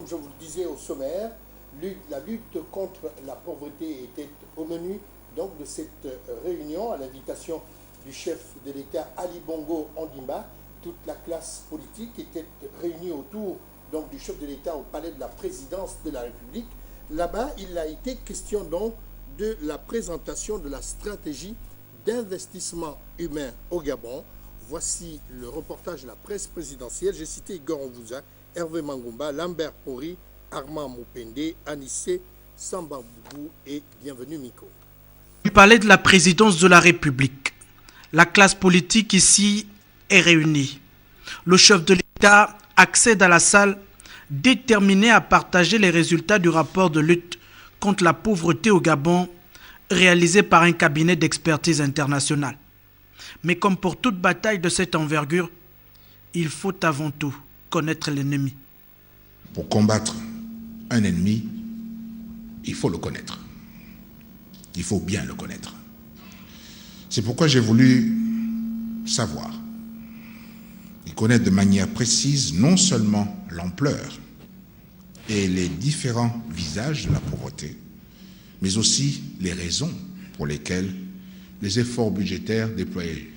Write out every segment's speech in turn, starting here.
Je vous le disais au sommaire, la lutte contre la pauvreté était au menu donc, de cette réunion à l'invitation du chef de l'État Ali Bongo Ondimba. Toute la classe politique était réunie autour donc, du chef de l'État au palais de la présidence de la République. Là-bas, il a été question donc de la présentation de la stratégie d'investissement humain au Gabon. Voici le reportage de la presse présidentielle. J'ai cité Igor Onvouza, Hervé Mangumba, Lambert Pori, Armand Moupende, Anissé Sambaboubou et bienvenue Miko. Du palais de la présidence de la République, la classe politique ici est réunie. Le chef de l'État accède à la salle déterminé à partager les résultats du rapport de lutte contre la pauvreté au Gabon réalisé par un cabinet d'expertise internationale. Mais comme pour toute bataille de cette envergure, il faut avant tout connaître l'ennemi. Pour combattre un ennemi, il faut le connaître. Il faut bien le connaître. C'est pourquoi j'ai voulu savoir et connaître de manière précise non seulement l'ampleur et les différents visages de la pauvreté, mais aussi les raisons pour lesquelles les efforts budgétaires déployés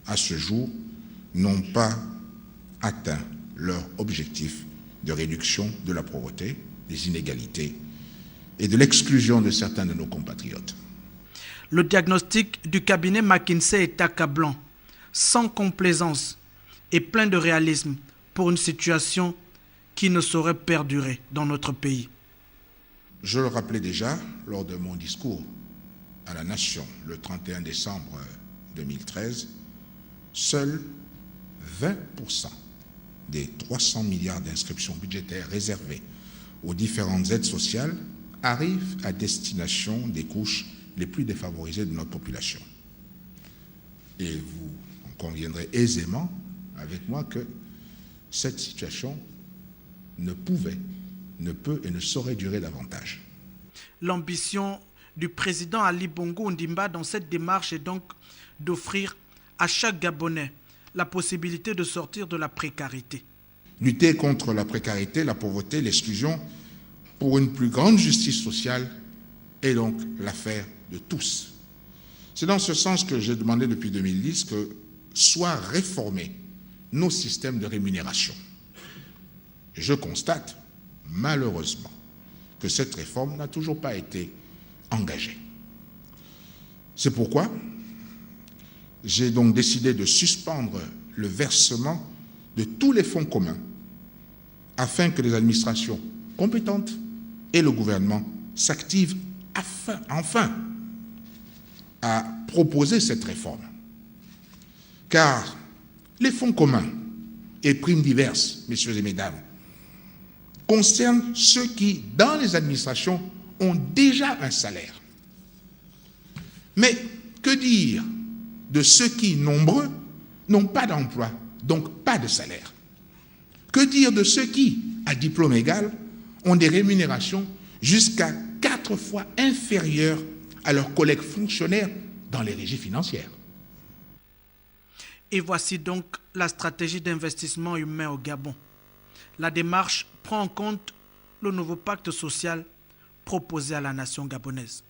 à ce jour n'ont pas atteint leur objectif de réduction de la pauvreté, des inégalités et de l'exclusion de certains de nos compatriotes. Le diagnostic du cabinet McKinsey est accablant, sans complaisance et plein de réalisme pour une situation qui ne saurait perdurer dans notre pays. Je le rappelais déjà lors de mon discours à la Nation le 31 décembre 2013, seuls 20% des 300 milliards d'inscriptions budgétaires réservées aux différentes aides sociales arrivent à destination des couches les plus défavorisées de notre population. Et vous en conviendrez aisément avec moi que cette situation ne pouvait, ne peut et ne saurait durer davantage. L'ambition du président Ali Bongo Ondimba dans cette démarche est donc d'offrir à chaque Gabonais la possibilité de sortir de la précarité. Lutter contre la précarité, la pauvreté, l'exclusion pour une plus grande justice sociale est donc l'affaire de tous. C'est dans ce sens que j'ai demandé depuis 2010 que soient réformés nos systèmes de rémunération. Et je constate, malheureusement, que cette réforme n'a toujours pas été engagée. C'est pourquoi j'ai donc décidé de suspendre le versement de tous les fonds communs afin que les administrations compétentes et le gouvernement s'activent enfin à proposer cette réforme. Car les fonds communs et primes diverses, messieurs et mesdames, concernent ceux qui, dans les administrations, ont déjà un salaire. Mais que dire de ceux qui, nombreux, n'ont pas d'emploi, donc pas de salaire? Que dire de ceux qui, à diplôme égal, ont des rémunérations jusqu'à 4 fois inférieures à leurs collègues fonctionnaires dans les régies financières? Et voici donc la stratégie d'investissement humain au Gabon. La démarche prend en compte le nouveau pacte social proposé à la nation gabonaise.